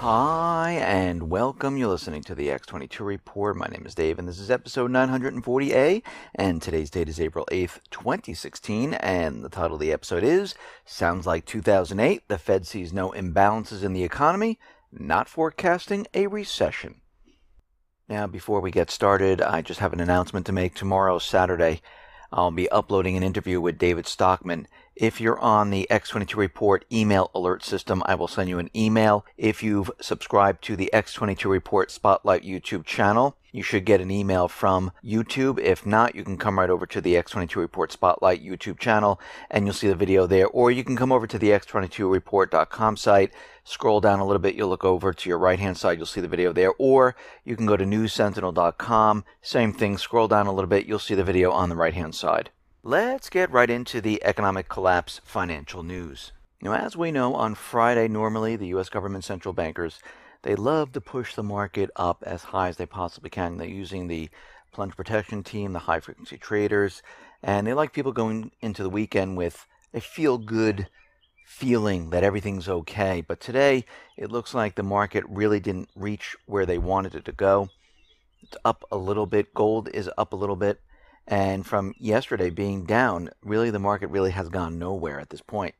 Hi, and welcome. You're listening to the X22 Report. My name is Dave, and this is episode 940A, and today's date is April 8th, 2016, and the title of the episode is, Sounds Like 2008, the Fed Sees No Imbalances in the Economy, Not Forecasting a Recession. Now, before we get started, I just have an announcement to make. Tomorrow, Saturday, I'll be uploading an interview with David Stockman. If you're on the X22 Report email alert system, I will send you an email. If you've subscribed to the X22 Report Spotlight YouTube channel, you should get an email from YouTube. If not, you can come right over to the X22 Report Spotlight YouTube channel and you'll see the video there. Or you can come over to the x22report.com site, scroll down a little bit, you'll look over to your right-hand side, you'll see the video there. Or you can go to newssentinel.com, same thing, scroll down a little bit, you'll see the video on the right-hand side. Let's get right into the economic collapse financial news. Now, as we know, on Friday, normally the U.S. government central bankers, they love to push the market up as high as they possibly can. They're using the plunge protection team, the high-frequency traders, and they like people going into the weekend with a feel-good feeling that everything's okay. But today, it looks like the market really didn't reach where they wanted it to go. It's up a little bit. Gold is up a little bit. And from yesterday being down, really the market really has gone nowhere at this point.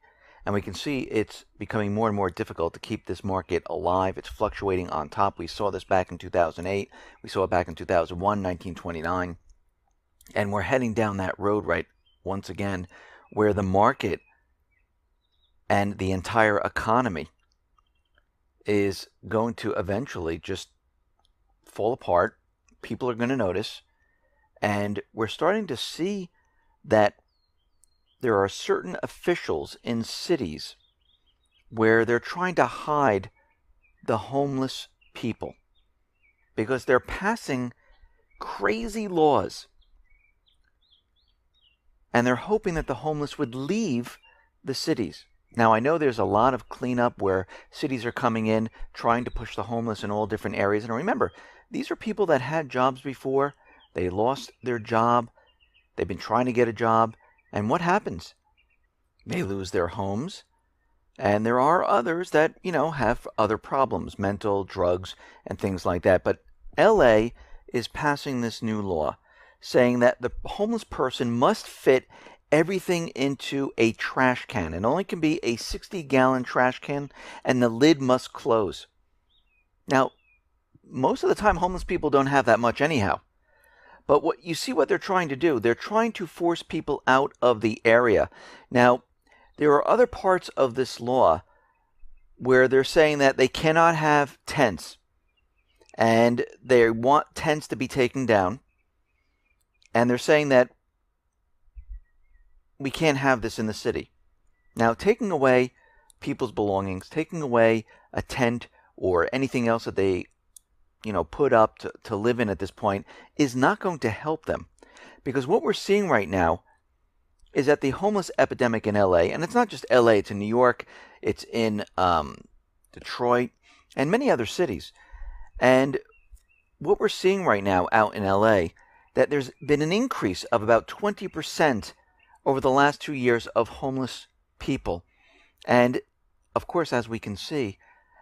And we can see it's becoming more and more difficult to keep this market alive. It's fluctuating on top. We saw this back in 2008. We saw it back in 2001, 1929. And we're heading down that road right once again where the market and the entire economy is going to eventually just fall apart. People are going to notice. And we're starting to see that there are certain officials in cities where they're trying to hide the homeless people because they're passing crazy laws. And they're hoping that the homeless would leave the cities. Now, I know there's a lot of cleanup where cities are coming in, trying to push the homeless in all different areas. And remember, these are people that had jobs before. They lost their job. They've been trying to get a job. And what happens? They lose their homes. And there are others that, have other problems, mental, drugs, and things like that. But LA is passing this new law saying that the homeless person must fit everything into a trash can. It only can be a 60-gallon trash can, and the lid must close. Now, most of the time, homeless people don't have that much anyhow. But what they're trying to do, they're trying to force people out of the area. Now, there are other parts of this law where they're saying that they cannot have tents. And they want tents to be taken down. And they're saying that we can't have this in the city. Now, taking away people's belongings, taking away a tent or anything else that they put up to live in at this point is not going to help them. Because what we're seeing right now is that the homeless epidemic in LA, and it's not just LA, it's in New York, it's in Detroit, and many other cities. And what we're seeing right now out in LA, that there's been an increase of about 20% over the last 2 years of homeless people. And of course, as we can see,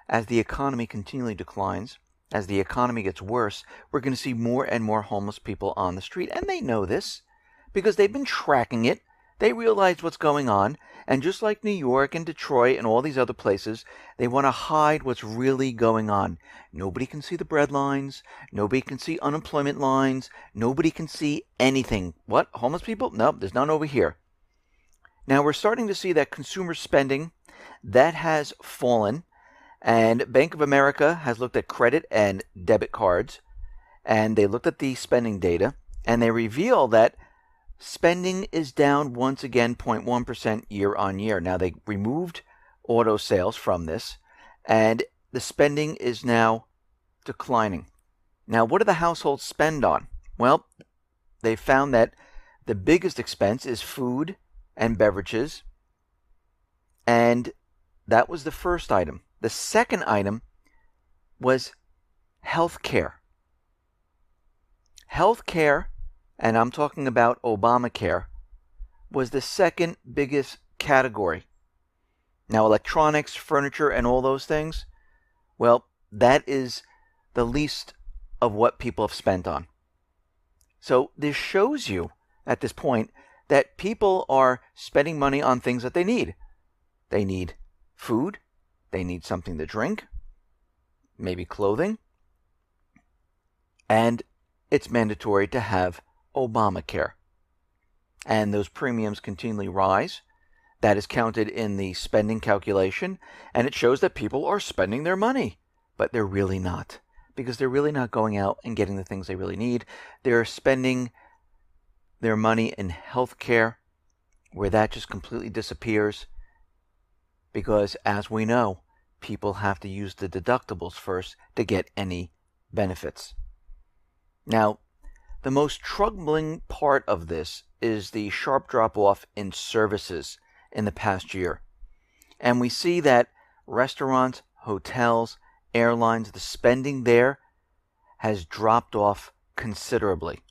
as the economy continually declines, as the economy gets worse, we're going to see more and more homeless people on the street. And they know this because they've been tracking it. They realize what's going on. And just like New York and Detroit and all these other places, they want to hide what's really going on. Nobody can see the bread lines. Nobody can see unemployment lines. Nobody can see anything. What? Homeless people? Nope, there's none over here. Now we're starting to see that consumer spending, that has fallen. And Bank of America has looked at credit and debit cards, and they looked at the spending data, and they reveal that spending is down once again 0.1% year on year. Now, they removed auto sales from this, and the spending is now declining. Now, what do the households spend on? Well, they found that the biggest expense is food and beverages, and that was the first item. The second item was health care. Health care, and I'm talking about Obamacare, was the second biggest category. Now, electronics, furniture, and all those things, well, that is the least of what people have spent on. So this shows you at this point that people are spending money on things that they need. They need food, they need something to drink, maybe clothing, and it's mandatory to have Obamacare. And those premiums continually rise. That is counted in the spending calculation, and it shows that people are spending their money, but they're really not, because they're really not going out and getting the things they really need. They're spending their money in health care, where that just completely disappears, because as we know, people have to use the deductibles first to get any benefits. Now, the most troubling part of this is the sharp drop-off in services in the past year. And we see that restaurants, hotels, airlines, the spending there has dropped off considerably.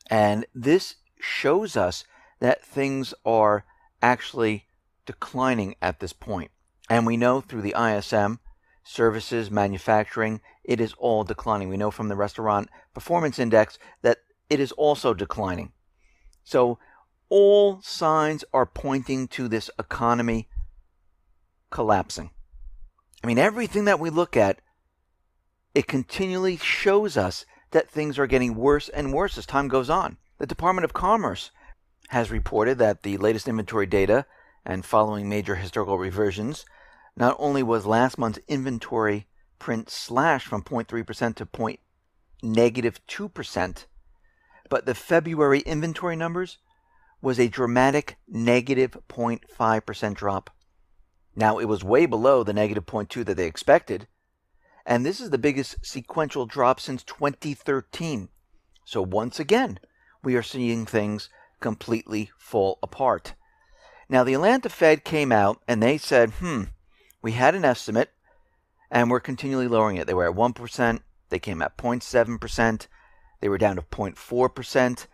And this shows us that things are actually declining at this point. And we know through the ISM, services, manufacturing, it is all declining. We know from the Restaurant Performance Index that it is also declining. So all signs are pointing to this economy collapsing. I mean, everything that we look at, it continually shows us that things are getting worse and worse as time goes on. The Department of Commerce has reported that the latest inventory data, and following major historical reversions, not only was last month's inventory print slashed from 0.3% to -2%, but the February inventory numbers was a dramatic -0.5% drop. Now, it was way below the -0.2% that they expected, and this is the biggest sequential drop since 2013. So once again, we are seeing things completely fall apart. Now, the Atlanta Fed came out and they said, we had an estimate and we're continually lowering it. They were at 1%, they came at 0.7%, they were down to 0.4%,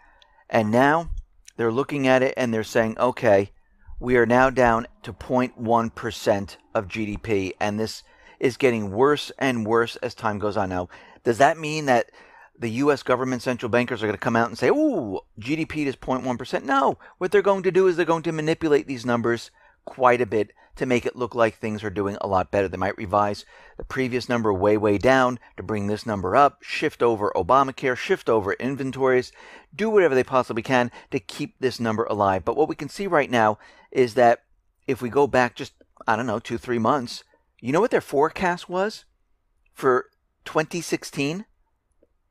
and now they're looking at it and they're saying, okay, we are now down to 0.1% of GDP, and this is getting worse and worse as time goes on. Now, does that mean that the U.S. government central bankers are going to come out and say, oh, GDP is 0.1%? No. What they're going to do is they're going to manipulate these numbers quite a bit to make it look like things are doing a lot better. They might revise the previous number way, way down to bring this number up, shift over Obamacare, shift over inventories, do whatever they possibly can to keep this number alive. But what we can see right now is that if we go back just, 2-3 months, you know what their forecast was for 2016?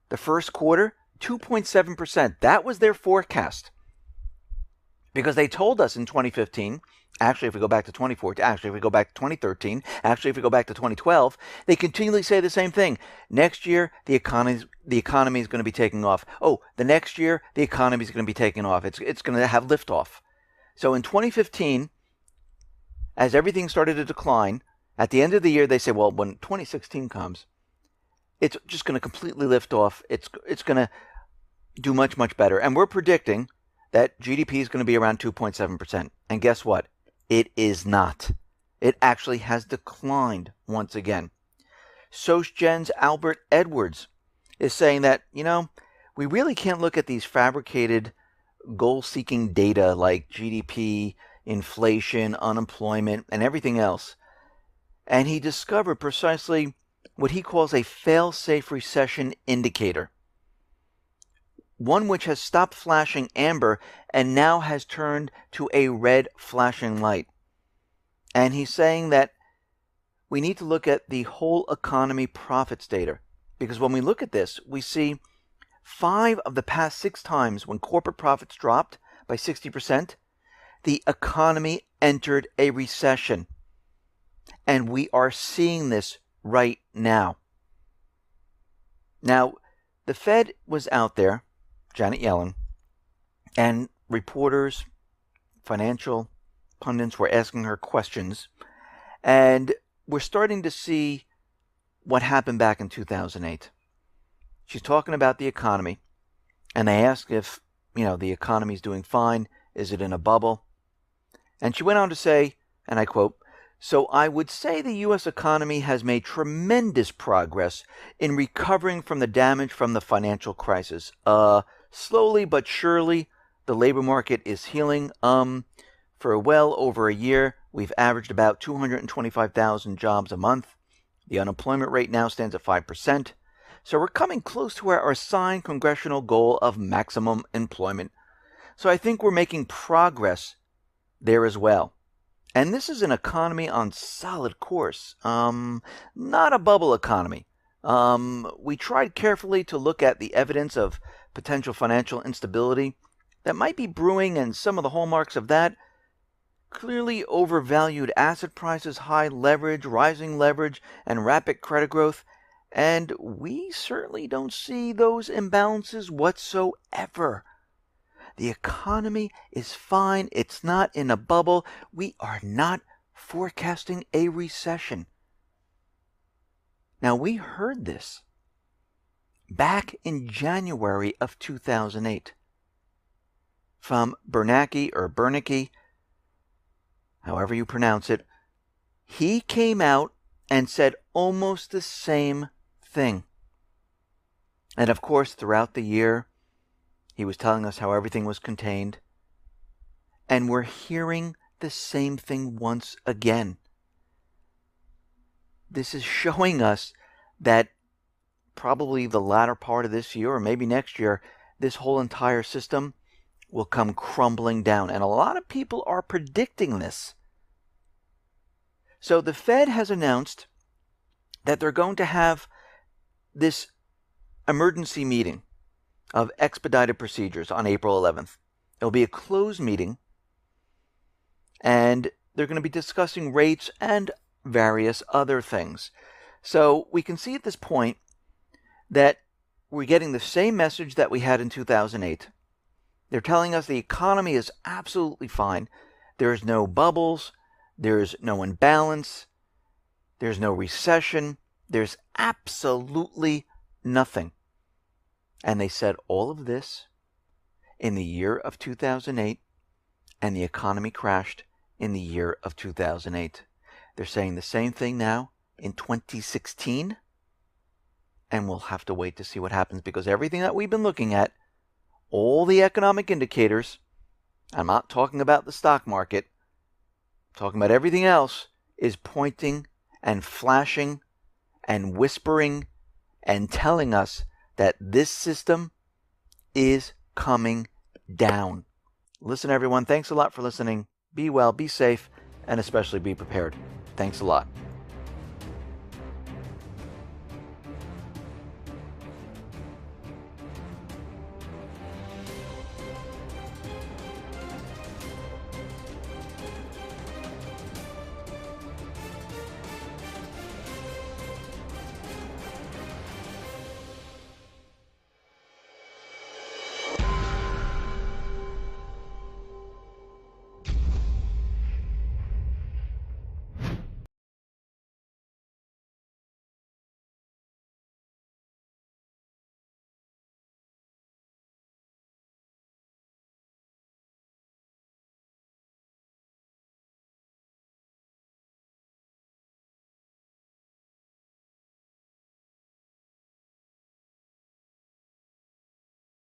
The first quarter, 2.7%. That was their forecast. Because they told us in 2015, actually if we go back to 2014, actually if we go back to 2013, actually if we go back to 2012, they continually say the same thing. Next year, the economy is going to be taking off. Oh, the next year, the economy is going to be taking off. It's going to have liftoff. So in 2015, as everything started to decline, at the end of the year, they say, well, when 2016 comes, it's just going to completely lift off. It's going to do much, much better. And we're predicting that GDP is going to be around 2.7%. And guess what? It is not. It actually has declined once again. SocGen's Albert Edwards is saying that, we really can't look at these fabricated goal-seeking data like GDP, inflation, unemployment, and everything else. And he discovered precisely what he calls a fail-safe recession indicator. One which has stopped flashing amber and now has turned to a red flashing light. And he's saying that we need to look at the whole economy profits data. Because when we look at this, we see 5 of the past 6 times when corporate profits dropped by 60%, the economy entered a recession. And we are seeing this right now. Now, the Fed was out there, Janet Yellen, and reporters, financial pundits were asking her questions, and we're starting to see what happened back in 2008. She's talking about the economy, and they ask if, the economy's doing fine, is it in a bubble? And she went on to say, and I quote, So I would say the U.S. economy has made tremendous progress in recovering from the damage from the financial crisis. Slowly but surely, the labor market is healing. For well over a year, we've averaged about 225,000 jobs a month. The unemployment rate now stands at 5%. So we're coming close to our assigned congressional goal of maximum employment. So I think we're making progress there as well. And this is an economy on solid course, not a bubble economy. We tried carefully to look at the evidence of potential financial instability that might be brewing, and some of the hallmarks of that: clearly overvalued asset prices, high leverage, rising leverage, and rapid credit growth. And we certainly don't see those imbalances whatsoever. The economy is fine. It's not in a bubble. We are not forecasting a recession. Now, we heard this back in January of 2008 from Bernanke, however you pronounce it. He came out and said almost the same thing. And of course, throughout the year, he was telling us how everything was contained. And we're hearing the same thing once again. This is showing us that probably the latter part of this year, or maybe next year, this whole entire system will come crumbling down. And a lot of people are predicting this. So the Fed has announced that they're going to have this emergency meeting of expedited procedures on April 11th. It'll be a closed meeting, and they're going to be discussing rates and various other things. So we can see at this point that we're getting the same message that we had in 2008. They're telling us the economy is absolutely fine. There's no bubbles. There's no imbalance. There's no recession. There's absolutely nothing. And they said all of this in the year of 2008, and the economy crashed in the year of 2008. They're saying the same thing now in 2016, and we'll have to wait to see what happens, because everything that we've been looking at, all the economic indicators, I'm not talking about the stock market, I'm talking about everything else, is pointing and flashing and whispering and telling us that this system is coming down. Listen, everyone, thanks a lot for listening. Be well, be safe, and especially be prepared. Thanks a lot.